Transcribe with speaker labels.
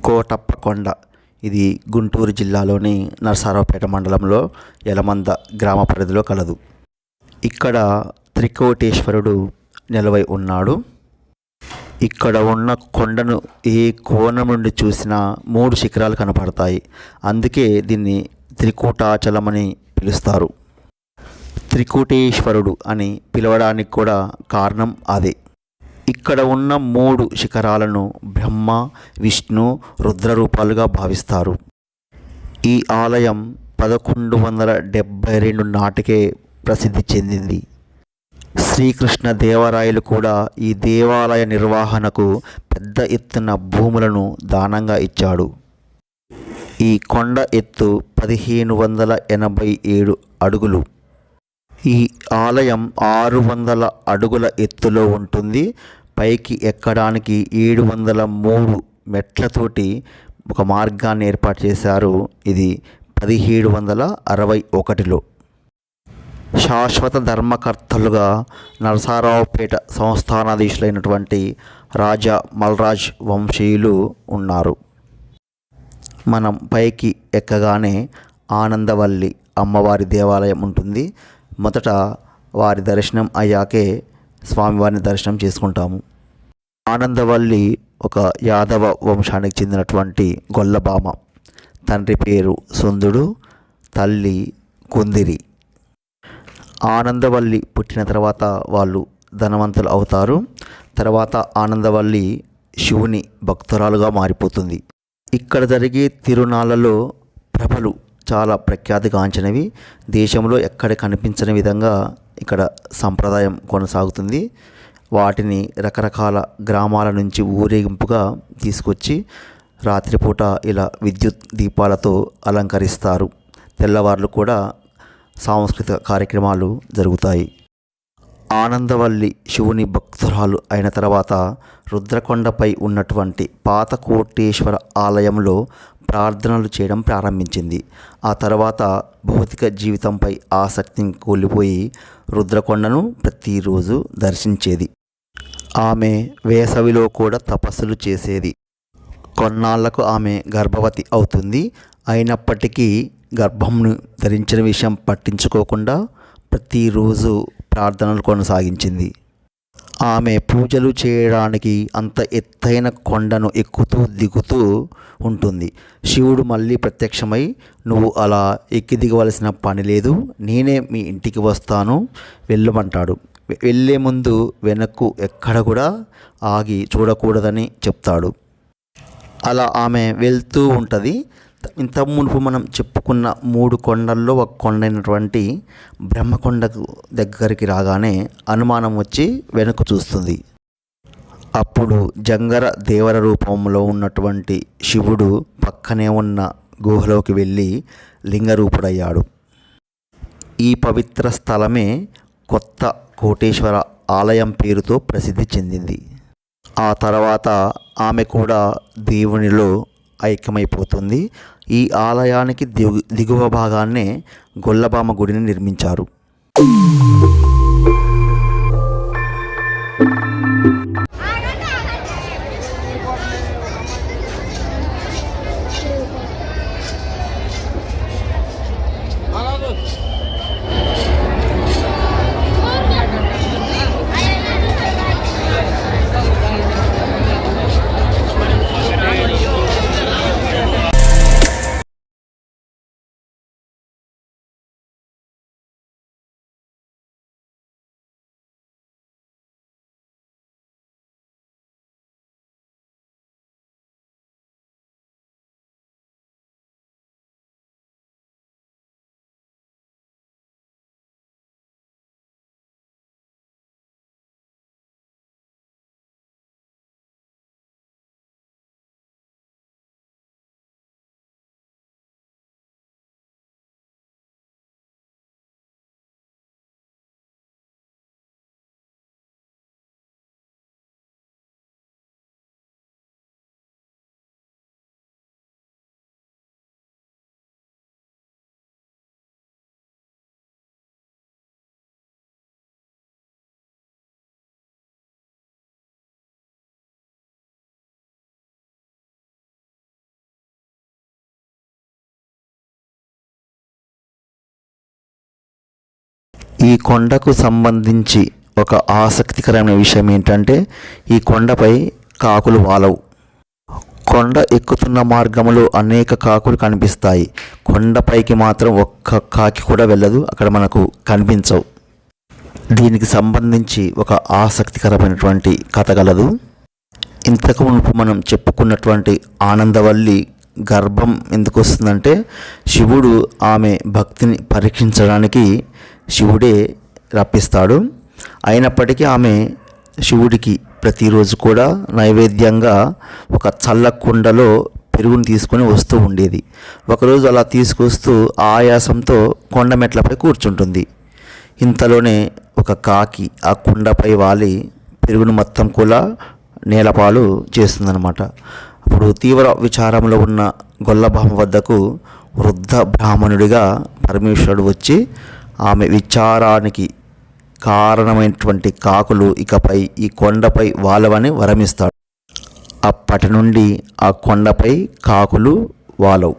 Speaker 1: కోటప్పకొండ. ఇది గుంటూరు జిల్లాలోని నరసరావుపేట మండలంలో యలమంద గ్రామ పరిధిలో కలదు. ఇక్కడ త్రికోటేశ్వరుడు నిలవై ఉన్నాడు. ఇక్కడ ఉన్న కొండను ఏ కోణం నుండి చూసినా 3 శిఖరాలు కనపడతాయి. అందుకే దీన్ని త్రికూటాచలమని పిలుస్తారు. త్రికూటేశ్వరుడు అని పిలవడానికి కూడా కారణం అదే. ఇక్కడ ఉన్న 3 శిఖరాలను బ్రహ్మ, విష్ణు, రుద్ర రూపాలుగా భావిస్తారు. ఈ ఆలయం 1172 నాటికే ప్రసిద్ధి చెందింది. శ్రీకృష్ణ దేవరాయలు కూడా ఈ దేవాలయ నిర్వహణకు పెద్ద ఎత్తున భూములను దానంగా ఇచ్చాడు. ఈ కొండ ఎత్తు 1587 అడుగులు. ఈ ఆలయం 600 అడుగుల ఎత్తులో ఉంటుంది. పైకి ఎక్కడానికి 703 మెట్లతోటి ఒక మార్గాన్ని ఏర్పాటు చేశారు. ఇది 1761లో. శాశ్వత ధర్మకర్తలుగా నరసరావుపేట సంస్థానాధీశులైనటువంటి రాజా మల్రాజ్ వంశీయులు ఉన్నారు. మనం పైకి ఎక్కగానే ఆనందవల్లి అమ్మవారి దేవాలయం ఉంటుంది. మొదట వారి దర్శనం అయ్యాకే స్వామివారిని దర్శనం చేసుకుంటాము. ఆనందవల్లి ఒక యాదవ వంశానికి చెందినటువంటి గొల్లబామ. తండ్రి పేరు సుందుడు, తల్లి కుందిరి. ఆనందవల్లి పుట్టిన తర్వాత వాళ్ళు ధనవంతులు అవుతారు. తర్వాత ఆనందవల్లి శివుని భక్తురాలుగా మారిపోతుంది. ఇక్కడ జరిగే తిరునాళ్ళలో ప్రభలు చాలా ప్రఖ్యాతిగాంచినవి. దేశంలో ఎక్కడ కనిపించని విధంగా ఇక్కడ సంప్రదాయం కొనసాగుతుంది. వాటిని రకరకాల గ్రామాల నుంచి ఊరేగింపుగా తీసుకొచ్చి రాత్రిపూట ఇలా విద్యుత్ దీపాలతో అలంకరిస్తారు. తెల్లవార్లు కూడా సాంస్కృతిక కార్యక్రమాలు జరుగుతాయి. ఆనందవల్లి శివుని భక్తురాలు అయిన తర్వాత రుద్రకొండపై ఉన్నటువంటి పాత కోటేశ్వర ఆలయంలో ప్రార్థనలు చేయడం ప్రారంభించింది. ఆ తర్వాత భౌతిక జీవితంపై ఆసక్తిని కోల్పోయి రుద్రకొండను ప్రతిరోజు దర్శించేది. ఆమె వేసవిలో కూడా తపస్సులు చేసేది. కొన్నాళ్లకు ఆమె గర్భవతి అవుతుంది. అయినప్పటికీ గర్భంను ధరించిన విషయం పట్టించుకోకుండా ప్రతిరోజు ప్రార్థనలు కొనసాగించింది. ఆమె పూజలు చేయడానికి అంత ఎత్తైన కొండను ఎక్కుతూ దిగుతూ ఉంటుంది. శివుడు మళ్ళీ ప్రత్యక్షమై, నువ్వు అలా ఎక్కి దిగవలసిన పని లేదు, నేనే మీ ఇంటికి వస్తాను, వెళ్ళమంటాడు. వెళ్ళే ముందు వెనక్కు ఎక్కడ కూడా ఆగి చూడకూడదని చెప్తాడు. అలా ఆమె వెళ్తూ ఉంటుంది. ఇంత మునుపు మనం చెప్పుకున్న 3 కొండల్లో ఒక కొండ అయినటువంటి బ్రహ్మకొండకు దగ్గరికి రాగానే అనుమానం వచ్చి వెనక్కు చూస్తుంది. అప్పుడు జంగర దేవర రూపంలో ఉన్నటువంటి శివుడు పక్కనే ఉన్న గుహలోకి వెళ్ళి లింగరూపుడయ్యాడు. ఈ పవిత్ర స్థలమే కొత్త కోటేశ్వర ఆలయం పేరుతో ప్రసిద్ధి చెందింది. ఆ తర్వాత ఆమె కూడా దేవునిలో ఐక్యమైపోతుంది. ఈ ఆలయానికి దిగువ భాగాన్నే గొల్లబామ గుడిని నిర్మించారు. ఈ కొండకు సంబంధించి ఒక ఆసక్తికరమైన విషయం ఏంటంటే ఈ కొండపై కాకులు వాలవు. కొండ ఎక్కుతున్న మార్గంలో అనేక కాకులు కనిపిస్తాయి. కొండపైకి మాత్రం ఒక్క కాకి కూడా వెళ్ళదు, అక్కడ మనకు కనిపించవు. దీనికి సంబంధించి ఒక ఆసక్తికరమైనటువంటి కథ గలదు. ఇంతకు మునుపు మనం చెప్పుకున్నటువంటి ఆనందవల్లి గర్భం ఎందుకు వస్తుందంటే శివుడు ఆమె భక్తిని పరీక్షించడానికి శివుడే రప్పిస్తాడు. అయినప్పటికీ ఆమె శివుడికి ప్రతిరోజు కూడా నైవేద్యంగా ఒక చల్ల కుండలో పెరుగుని తీసుకొని వస్తూ ఉండేది. ఒకరోజు అలా తీసుకొస్తూ ఆయాసంతో కొండ మెట్లపై కూర్చుంటుంది. ఇంతలోనే ఒక కాకి ఆ కుండపై వాలి పెరుగును మొత్తం కూడా నేలపాలు చేస్తుందన్నమాట. అప్పుడు తీవ్ర విచారంలో ఉన్న గొల్లభామ వద్దకు వృద్ధ బ్రాహ్మణుడిగా పరమేశ్వరుడు వచ్చి ఆమె విచారానికి కారణమైనటువంటి కాకులు ఇకపై ఈ కొండపై వాలవని వరమిస్తాడు. అప్పటి నుండి ఆ కొండపై కాకులు వాలవు.